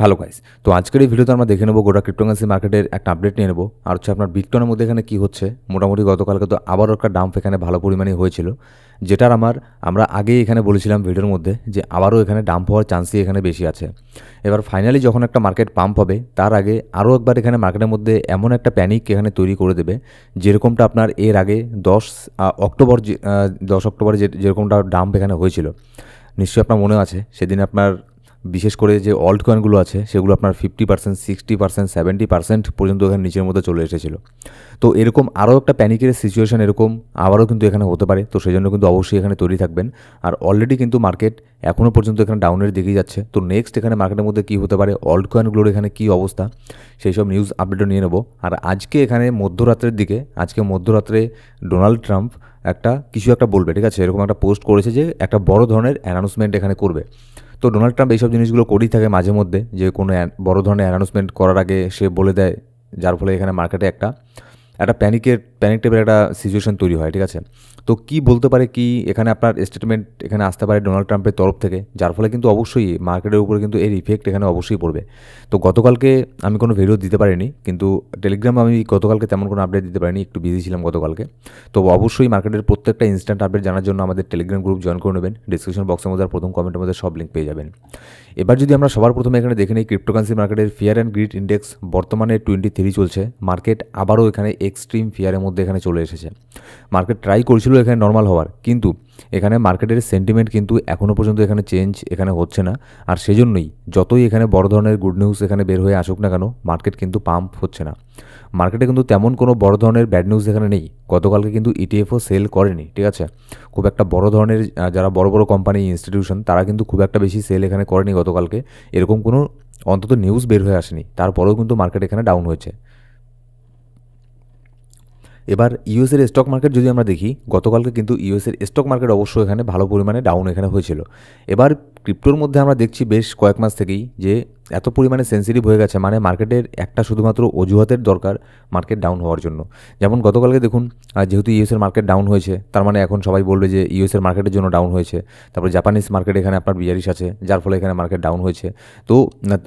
Hello guys, তো আজকের এই ভিডিওতে আমরা দেখে নেব গোটা ক্রিপ্টোকারেন্সি মার্কেটের একটা আপডেট নিয়ে নেব। আর হচ্ছে আপনার বিটকয়েনের মধ্যে এখানে কি হচ্ছে। মোটামুটি গতকালকে তো আবারও একটা ডাম্প এখানে ভালো পরিমাণে হয়েছিল, যেটার আমরা আগেই এখানে বলেছিলাম ভিডিওর মধ্যে যে আবারও এখানে ডাম্প হওয়ার চান্সই এখানে বেশি আছে। এবার ফাইনালি যখন একটা মার্কেট পাম্প হবে তার আগে আরও একবার এখানে মার্কেটের মধ্যে এমন একটা প্যানিক এখানে তৈরি করে দেবে, যেরকমটা আপনার এর আগে 10 অক্টোবরে যেরকমটা ডাম্প এখানে হয়েছিল। নিশ্চয়ই আপনার মনে আছে, সেদিন আপনার বিশেষ করে যে অল্ট কয়েনগুলো আছে সেগুলো আপনার 50%, 60%, 70% পর্যন্ত এখানে নিচের মধ্যে চলে এসেছিলো। তো এরকম আরও একটা প্যানিকের সিচুয়েশন এরকম আবারও কিন্তু এখানে হতে পারে, তো সেই জন্য কিন্তু অবশ্যই এখানে তৈরি থাকবেন। আর অলরেডি কিন্তু মার্কেট এখনও পর্যন্ত এখানে ডাউনের দিকেই যাচ্ছে। তো নেক্সট এখানে মার্কেটের মধ্যে কী হতে পারে, অল্ট কয়েনগুলোর এখানে কী অবস্থা, সেই সব নিউজ আপডেটও নিয়ে নেব। আর আজকে এখানে মধ্যরাত্রে ডোনাল্ড ট্রাম্প কিছু একটা বলবে, ঠিক আছে, এরকম একটা পোস্ট করেছে যে একটা বড় ধরনের অ্যানাউন্সমেন্ট এখানে করবে। তো ডোনাল্ড ট্রাম্প এইসব জিনিসগুলো করেই থাকে মাঝে মধ্যে, যে কোনো বড় ধরনের অ্যানাউন্সমেন্ট করার আগে সে বলে দেয়, যার ফলে এখানে মার্কেটে একটা প্যানিক টাইপের একটা সিচুয়েশন তৈরি হয়, ঠিক আছে। তো কি বলতে পারে, কি এখানে আপনার স্টেটমেন্ট এখানে আসতে পারে ডোনাল্ড ট্রাম্পের তরফ থেকে, যার ফলে কিন্তু অবশ্যই মার্কেটের উপরে কিন্তু এর ইফেক্ট এখানে অবশ্যই পড়বে। তো গতকালকে আমি কোনো ভিডিও দিতে পারিনি, কিন্তু টেলিগ্রামে আমি গতকালকে তেমন কোনো আপডেট দিতে পারিনি, একটু বিজি ছিলাম গতকালকে। তো অবশ্যই মার্কেটের প্রত্যেকটা ইনস্ট্যান্ট আপডেট জানার জন্য আমাদের টেলিগ্রাম গ্রুপ জয়েন করে নেবেন। ডিসক্রিপশন বক্সের মধ্যে আর প্রথম কমেন্টের মধ্যে সব লিঙ্ক পেয়ে যাবেন। এবার যদি আমরা সবার প্রথমে এখানে দেখে নিই ক্রিপ্টোকারেন্সি মার্কেটের ফিয়ার অ্যান্ড গ্রিড ইন্ডেক্স বর্তমানে 23 চলছে। মার্কেট আবারও এখানে এক্সট্রিম ফিয়ারের মধ্যে এখানে চলে এসেছে। মার্কেট ট্রাই করছিল এখানে নর্মাল হওয়ার, কিন্তু এখানে মার্কেটের সেন্টিমেন্ট কিন্তু এখনও পর্যন্ত এখানে চেঞ্জ এখানে হচ্ছে না। আর সেজন্যই যতই এখানে বড় ধরনের গুড নিউজ এখানে বের হয়ে আসুক না কেন, মার্কেট কিন্তু পাম্প হচ্ছে না। মার্কেটে কিন্তু তেমন কোনো বড় ধরনের ব্যাড নিউজ এখানে নেই। গতকালকে কিন্তু ইটিএফও সেল করেনি, ঠিক আছে। খুব একটা বড় ধরনের যারা বড় বড় কোম্পানি ইনস্টিটিউশন তারা কিন্তু খুব একটা বেশি সেল এখানে করেনি গতকালকে, এরকম কোনো অন্তত নিউজ বের হয়ে আসেনি। তারপরেও কিন্তু মার্কেট এখানে ডাউন হয়েছে। এবার ইউএসের স্টক মার্কেট যদি আমরা দেখি, গতকালকে কিন্তু ইউএসের স্টক মার্কেট অবশ্যই এখানে ভালো পরিমাণে ডাউন এখানে হয়েছিল। এবার ক্রিপ্টোর মধ্যে আমরা দেখছি বেশ কয়েক মাস থেকেই যে এত পরিমাণে সেন্সিটিভ হয়ে গেছে, মানে মার্কেটের একটা শুধুমাত্র অজুহাতের দরকার মার্কেট ডাউন হওয়ার জন্য। যেমন গতকালকে দেখুন, যেহেতু ইউএসের মার্কেট ডাউন হয়েছে, তার মানে এখন সবাই বলবে যে ইউএসের মার্কেটের জন্য ডাউন হয়েছে। তারপর জাপানিজ মার্কেট এখানে আপনার বিয়ারিশ আছে, যার ফলে এখানে মার্কেট ডাউন হয়েছে। তো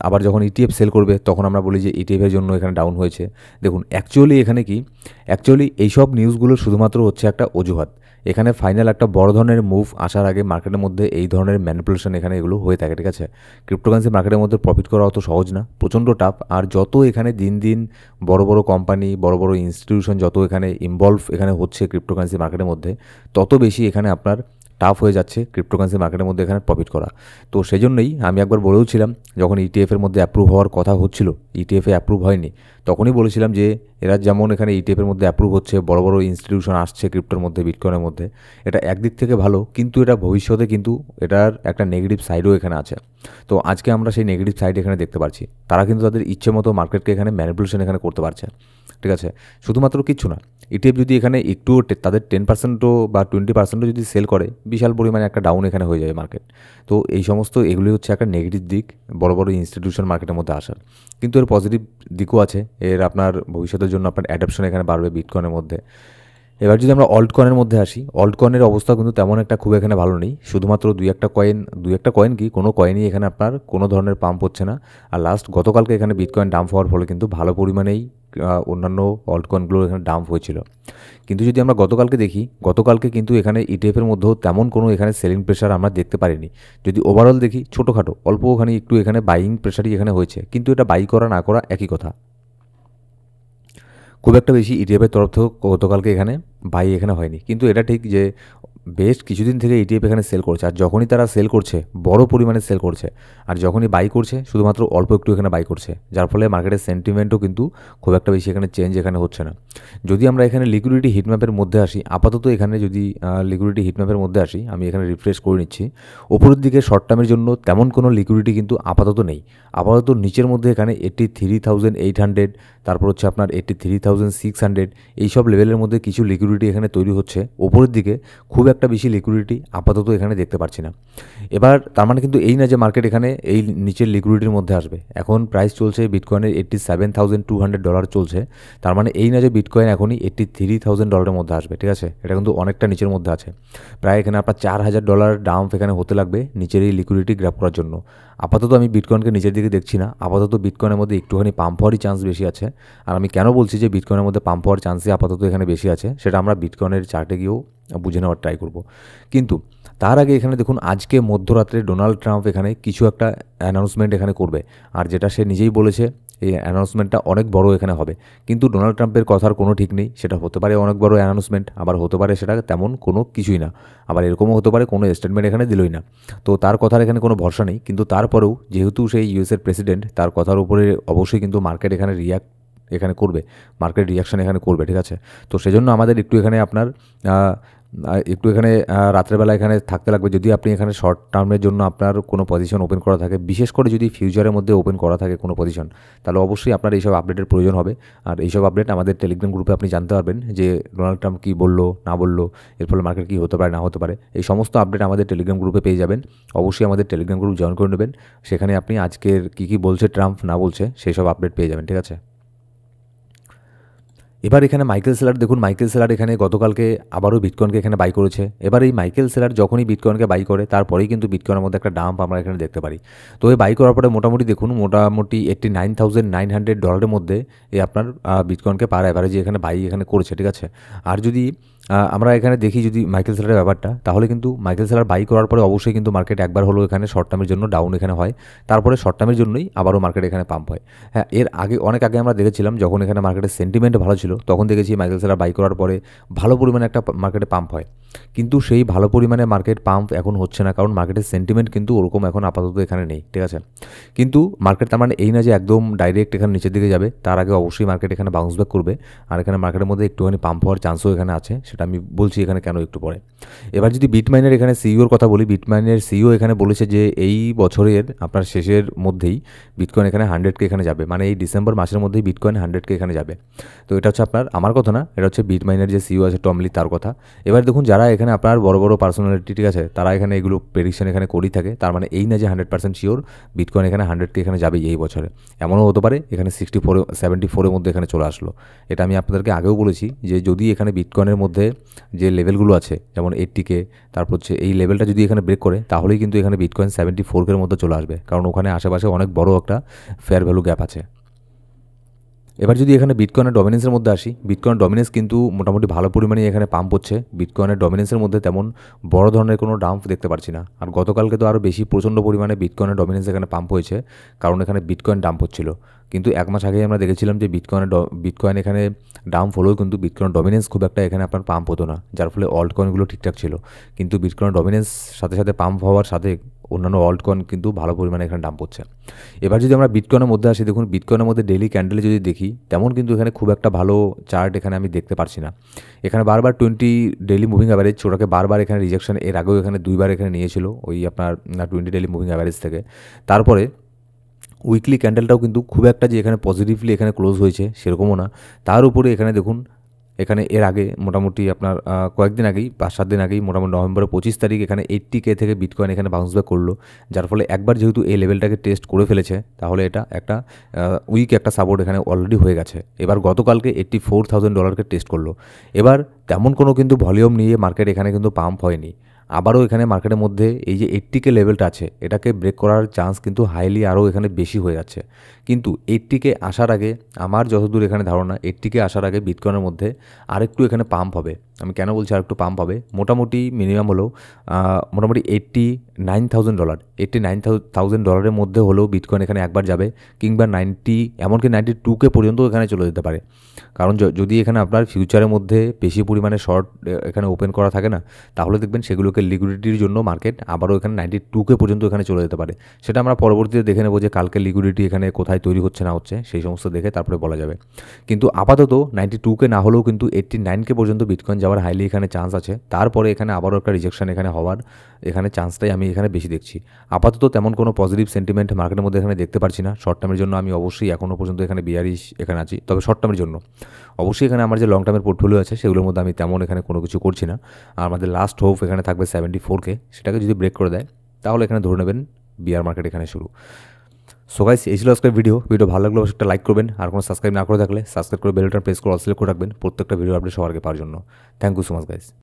আবার যখন ইটিএফ সেল করবে তখন আমরা বলি যে ইটিএফের জন্য এখানে ডাউন হয়েছে। দেখুন অ্যাকচুয়ালি এখানে কি, এইসব নিউজগুলো শুধুমাত্র হচ্ছে একটা অজুহাত। এখানে ফাইনাল একটা বড় ধরনের মুভ আসার আগে মার্কেটের মধ্যে এই ধরনের ম্যানিপুলেশন এখানে এগুলো হয়ে থাকে, ঠিক আছে। ক্রিপ্টোকারেন্সি মার্কেটের মধ্যে প্রফিট করা অত সহজ না, প্রচণ্ড টাফ। আর যত এখানে দিন দিন বড় বড় কোম্পানি, বড় বড় ইনস্টিটিউশন যত এখানে ইনভলভ এখানে হচ্ছে ক্রিপ্টোকারেন্সি মার্কেটের মধ্যে, তত বেশি এখানে আপনার টাফ হয়ে যাচ্ছে ক্রিপ্টোকারেন্সি মার্কেটের মধ্যে এখানে প্রফিট করা। তো সেই জন্যই আমি একবার বলেওছিলাম, যখন ইটিএফের মধ্যে অ্যাপ্রুভ হওয়ার কথা হচ্ছিল, ইটিএফে অ্যাপ্রুভ হয়নি, তখনই বলেছিলাম যে এরা যেমন এখানে ইটিএফের মধ্যে অ্যাপ্রুভ হচ্ছে, বড় বড় ইনস্টিটিউশন আসছে ক্রিপ্টোর মধ্যে, বিটকয়েনের মধ্যে, এটা একদিক থেকে ভালো, কিন্তু এটা ভবিষ্যতে কিন্তু এটার একটা নেগেটিভ সাইডও এখানে আছে। তো আজকে আমরা সেই নেগেটিভ সাইড এখানে দেখতে পাচ্ছি। তারা কিন্তু তাদের ইচ্ছে মতো মার্কেটকে এখানে ম্যানিপুলেশন এখানে করতে পারছে, ঠিক আছে। শুধুমাত্র কিচ্ছু না, ইটিএফ যদি এখানে একটু তাদের 10%ও বা 20%ও যদি সেল করে, বিশাল পরিমাণে একটা ডাউন এখানে হয়ে যাবে মার্কেট। তো এই সমস্ত এগুলি হচ্ছে একটা নেগেটিভ দিক বড় বড় ইনস্টিটিউশন মার্কেটের মধ্যে আসার। কিন্তু এর পজিটিভ দিকও আছে, এর আপনার ভবিষ্যতের জন্য আপনার অ্যাডাপশন এখানে বাড়বে বিটকয়েনের মধ্যে। এবার যদি আমরা অল্ট কয়েনের মধ্যে আসি, অল্ট কয়েনের অবস্থা কিন্তু তেমন একটা খুব এখানে ভালো নেই। শুধুমাত্র দুই একটা কয়েন কি কোনো কয়েনই এখানে আপনার কোনো ধরনের পাম্প হচ্ছে না। আর গতকালকে এখানে বিটকয়েন ডাম্প হওয়ার ফলে কিন্তু ভালো পরিমাণেই অন্যান্য অল্ট কয়েনগুলো এখানে ডাম্প হয়েছিল। কিন্তু যদি আমরা গতকালকে দেখি, গতকালকে কিন্তু এখানে ইটিএফের মধ্যেও তেমন কোনো এখানে সেলিং প্রেশার আমরা দেখতে পারিনি। যদি ওভারঅল দেখি, ছোটোখাটো অল্প ওখানে একটু এখানে বাইং প্রেশারই এখানে হয়েছে, কিন্তু এটা বাই করা না করা একই কথা। খুব একটা বেশি ইটিএফের তরফ থেকেও গতকালকে এখানে বাই এখানে হয়নি। কিন্তু এটা ঠিক যে বেশ কিছুদিন থেকে ইটিএফ এখানে সেল করছে, আর যখনই তারা সেল করছে বড় পরিমাণে সেল করছে, আর যখনই বাই করছে শুধুমাত্র অল্প একটু এখানে বাই করছে, যার ফলে মার্কেটের সেন্টিমেন্টও কিন্তু খুব একটা বেশি এখানে চেঞ্জ এখানে হচ্ছে না। যদি আমরা এখানে লিকুইডিটি হিটম্যাপের মধ্যে আসি, আপাতত এখানে যদি লিকুইডিটি হিটম্যাপের মধ্যে আসি, আমি এখানে রিফ্রেশ করে নিচ্ছি। ওপরের দিকে শর্ট টার্মের জন্য তেমন কোনো লিকুইডিটি কিন্তু আপাতত নেই। আপাতত নিচের মধ্যে এখানে 83,800, তারপর হচ্ছে আপনার 83,600, এইসব লেভেলের মধ্যে কিছু লিকুইডিটি এখানে তৈরি হচ্ছে। ওপরের দিকে খুব একটা বেশি লিকুইডিটি আপাতত এখানে দেখতে পাচ্ছি না। এবার তার মানে কিন্তু এই না যে মার্কেট এখানে এই নিচের লিকুইডিটির মধ্যে আসবে। এখন প্রাইস চলছে বিটকয়েনের $87,200 চলছে। তার মানে এই না যে বিটকয়েন এখনই $83,000 মধ্যে আসবে, ঠিক আছে? এটা কিন্তু অনেকটা নিচের মধ্যে আছে। প্রায় এখানে আপনার $4,000 ডাম্প এখানে হতে লাগবে নিচের এই লিকুইডিটি গ্র্যাব করার জন্য। আপাতত আমি বিটকয়েনকে নিচের দিকে দেখছি না। আপাতত বিটকয়েনের মধ্যে একটুখানি পাম্প হওয়ারই চান্স বেশি আছে। আর আমি কেন বলছি যে বিটকয়েনের মধ্যে পাম্প হওয়ার চান্সই আপাতত এখানে বেশি আছে, সেটা আমরা বিটকয়েনের চার্টে গিয়েও বুঝে নেওয়ার ট্রাই করব। কিন্তু তার আগে এখানে দেখুন, আজকে মধ্যরাত্রে ডোনাল্ড ট্রাম্প এখানে কিছু একটা অ্যানাউন্সমেন্ট এখানে করবে, আর যেটা সে নিজেই বলেছে এই অ্যানাউন্সমেন্টটা অনেক বড় এখানে হবে। কিন্তু ডোনাল্ড ট্রাম্পের কথার কোনো ঠিক নেই, সেটা হতে পারে অনেক বড় অ্যানাউন্সমেন্ট, আবার হতে পারে সেটা তেমন কোনো কিছুই না, আবার এরকমও হতে পারে কোনো স্টেটমেন্ট এখানে দিলই না। তো তার কথার এখানে কোনো ভরসা নেই। কিন্তু তারপরেও যেহেতু সেই ইউএসের প্রেসিডেন্ট, তার কথার উপরে অবশ্যই কিন্তু মার্কেট এখানে এখানে করবে, মার্কেট রিয়াকশন এখানে করবে, ঠিক আছে? তো সেজন্য আমাদের একটু এখানে আপনার রাত্রেবেলা এখানে থাকতে লাগবে। যদি আপনি এখানে শর্ট টার্মের জন্য আপনার কোনো পজিশন ওপেন করা থাকে, বিশেষ করে যদি ফিউচারের মধ্যে ওপেন করা থাকে কোনো পজিশন, তাহলে অবশ্যই আপনার এইসব আপডেটের প্রয়োজন হবে। আর এইসব আপডেট আমাদের টেলিগ্রাম গ্রুপে আপনি জানতে পারবেন যে ডোনাল্ড ট্রাম্প কী বললো না বললো, এর ফলে মার্কেট কী হতে পারে না হতে পারে। এই সমস্ত আপডেট আমাদের টেলিগ্রাম গ্রুপে পেয়ে যাবেন। অবশ্যই আমাদের টেলিগ্রাম গ্রুপ জয়েন করে নেবেন। সেখানে আপনি আজকের কী বলছে ট্রাম্প না বলছে সেই সব আপডেট পেয়ে যাবেন, ঠিক আছে? এবার এখানে মাইকেল সেলার দেখুন, মাইকেল সেলার এখানে গতকালকে আবারও বিটকয়েনকে এখানে বাই করেছে। এবার এই মাইকেল সেলার যখনই বিটকয়েনকে বাই করে, তারপরেই কিন্তু বিটকয়েনের মধ্যে একটা ডাম্প আমরা এখানে দেখতে পারি। তো এই বাই করার পরে মোটামুটি দেখুন, মোটামুটি $89,900 মধ্যে এই আপনার বিটকয়েনকে পার অ্যাভারেজে এখানে বাই এখানে করেছে, ঠিক আছে? আর যদি আমরা এখানে দেখি যদি মাইকেল সেলারের ব্যাপারটা, তাহলে কিন্তু মাইকেল সেলার বাই করার পরে অবশ্যই কিন্তু মার্কেট একবার হলো এখানে শর্ট টার্মের জন্য ডাউন এখানে হয়, তারপরে শর্ট টার্মের জন্যই আবারও মার্কেট এখানে পাম্প হয়। হ্যাঁ, এর আগে অনেক আগে আমরা দেখেছিলাম যখন এখানে মার্কেটের সেন্টিমেন্ট ভালো ছিল, তখন দেখেছি মাইকেল সেলার বাই করার পরে ভালো পরিমাণে একটা মার্কেটে পাম্প হয়। কিন্তু সেই ভালো পরিমাণে মার্কেট পাম্প এখন হচ্ছে না, কারণ মার্কেটের সেন্টিমেন্ট কিন্তু ওরকম এখন আপাতত এখানে নেই, ঠিক আছে? কিন্তু মার্কেট তার মানে এই না যে একদম ডাইরেক্ট এখানে নিচের দিকে যাবে, তার আগে অবশ্যই মার্কেট এখানে বাউন্স ব্যাক করবে। আর এখানে মার্কেটের মধ্যে একটুখানি পাম্প হওয়ার চান্সও এখানে আছে, সেটা আমি বলছি এখানে কেন একটু পরে। এবার যদি বিটমাইনের এখানে সিইওর কথা বলি, বিটমাইনের সিইও এখানে বলেছে যে এই বছরের আপনার শেষের মধ্যেই বিটকয়েন এখানে 100K এখানে যাবে, মানে এই ডিসেম্বর মাসের মধ্যেই বিটকয়েন 100K এখানে যাবে। তো এটা হচ্ছে আমার কথা না, এটা হচ্ছে বিটমাইনের যে সিইও আছে টম লি, তার কথা। এবার দেখুন, যারা এখানে আপনার বড় বড় পার্সোনালিটি, ঠিক আছে, তারা এখানে এগুলো প্রেডিকশন এখানে করেই থাকে। তার মানে এই না যে 100% শিওর বিটকয়েন এখানে 100K এখানে যাবে এই বছরে। এমনও হতে পারে এখানে 74 মধ্যে এখানে চলে আসলো। এটা আমি আপনাদেরকে আগেও বলেছি যে যদি এখানে বিটকয়েনের মধ্যে যে লেভেলগুলো আছে, যেমন 80K, তারপর হচ্ছে এই লেভেলটা যদি এখানে ব্রেক করে, তাহলেই কিন্তু এখানে বিটকয়েন 74K মধ্যে চলে আসবে, কারণ ওখানে আশেপাশে অনেক বড় একটা ফেয়ার ভ্যালু গ্যাপ আছে। এবার যদি এখানে বিটকয়েনের ডমিনেন্সের মধ্যে আসি, বিটকয়েন ডমিনেন্স কিন্তু মোটামুটি ভালো পরিমাণে এখানে পাম্প হচ্ছে। বিটকয়েনের ডমিনেন্সের মধ্যে তেমন বড় ধরনের কোনো ডাম্প দেখতে পাচ্ছি না। আর গতকালকে তো আরও বেশি প্রচণ্ড পরিমাণে বিটকয়েনের ডমিনেন্স এখানে পাম্প হয়েছে, কারণ এখানে বিটকয়েন ডাম্প হচ্ছিল। কিন্তু এক মাস আগেই আমরা দেখেছিলাম যে বিটকয়েন এখানে ডাম্প হলেও কিন্তু বিটকয়েন ডমিনেন্স খুব একটা এখানে আপনার পাম্প হতো না, যার ফলে অল্ট কয়েনগুলো ঠিকঠাক ছিল। কিন্তু বিটকয়েন ডমিনেন্স সাথে সাথে পাম্প হওয়ার সাথে অন্যান্য অল্ট কয়েন কিন্তু ভালো পরিমাণে এখানে ডাম্প হচ্ছে। এবার যদি আমরা বিটকয়েনের মধ্যে আসি, দেখুন বিটকয়েনের মধ্যে ডেইলি ক্যান্ডেলে যদি দেখি, তেমন কিন্তু এখানে খুব একটা ভালো চার্ট এখানে আমি দেখতে পারছি না। এখানে বারবার 20 ডেইলি মুভিং অ্যাভারেজ, ওটাকে বারবার এখানে রিজেকশন, এর আগেও এখানে দুইবার এখানে নিয়েছিল ওই আপনার 20 ডেইলি মুভিং অ্যাভারেজ থেকে। তারপরে উইকলি ক্যান্ডেলটাও কিন্তু খুব একটা যে এখানে পজিটিভলি এখানে ক্লোজ হয়েছে সেরকমও না। তার উপরে এখানে দেখুন, এখানে এর আগে মোটামুটি আপনার কয়েকদিন আগেই 5-7 দিন আগেই মোটামুটি নভেম্বরের 25 তারিখ এখানে 80K থেকে বিটকয়েন এখানে বাউন্স ব্যাক করলো, যার ফলে একবার যেহেতু এই লেভেলটাকে টেস্ট করে ফেলেছে, তাহলে এটা একটা উইক একটা সাপোর্ট এখানে অলরেডি হয়ে গেছে। এবার গতকালকে $84,000 টেস্ট করলো। এবার তেমন কোনো কিন্তু ভলিউম নিয়ে মার্কেট এখানে কিন্তু পাম্প হয়নি। আবারও এখানে মার্কেটের মধ্যে এই যে 80K লেভেলটা আছে, এটাকে ব্রেক করার চান্স কিন্তু হাইলি আরও এখানে বেশি হয়ে যাচ্ছে। কিন্তু 80K আসার আগে আমার যতদূর এখানে ধারণা, 80K আসার আগে বিটকয়েনের মধ্যে আরেকটু এখানে পাম্প হবে। আমি কেন বলছি আরেকটু পাম্প হবে, মোটামুটি মিনিমাম হলেও মোটামুটি $89,000 মধ্যে হলেও বিটকয়েন এখানে একবার যাবে, কিংবা 90, এমনকি 92K পর্যন্ত এখানে চলে যেতে পারে। কারণ যদি এখানে আপনার ফিউচারের মধ্যে বেশি পরিমাণে শর্ট এখানে ওপেন করা থাকে না, তাহলে দেখবেন সেগুলোকে লিকুইডিটির জন্য মার্কেট আবারও এখানে 92K পর্যন্ত এখানে চলে যেতে পারে। সেটা আমরা পরবর্তীতে দেখে নেব যে কালকে লিকুইডিটি এখানে কোথায় তৈরি হচ্ছে না হচ্ছে, সেই সমস্ত দেখে তারপরে বলা যাবে। কিন্তু আপাতত 92K না হলেও কিন্তু 89K পর্যন্ত বিটকয়েন যাওয়ার হাইলি এখানে চান্স আছে। তারপরে এখানে আবারও একটা রিজেকশন এখানে হওয়ার এখানে চান্সটাই আমি এখানে বেশি দেখছি। আপাতত তেমন কোনো পজিটিভ সেন্টিমেন্ট মার্কেটের মধ্যে এখানে দেখতে পারছি না। শর্ট টার্মের জন্য আমি অবশ্যই এখনও পর্যন্ত এখানে বিয়ারিশ এখানে আছি, তবে শর্ট টার্মের জন্য অবশ্যই এখানে আমার যে লং টার্মের পোর্টফোলিও আছে সেগুলোর মধ্যে আমি তেমন এখানে কোনো কিছু করছি না। আর আমাদের লাস্ট হোপ এখানে থাকবে 74K, সেটাকে যদি ব্রেক করে দেয় তাহলে এখানে ধরে নেবেন বিয়ার মার্কেট এখানে শুরু। সো গাইস, এই ছিল আজকের ভিডিও ভালো লাগলে অবশ্যই একটা লাইক করবেন, আর কোনো সাবস্ক্রাইব না করে থাকলে সাবস্ক্রাইব করে বেল বাটন প্রেস করে অল সিলেক্ট করে রাখবেন প্রত্যেকটা ভিডিও আপডেট সবার আগে পাওয়ার জন্য। Thank you so much guys.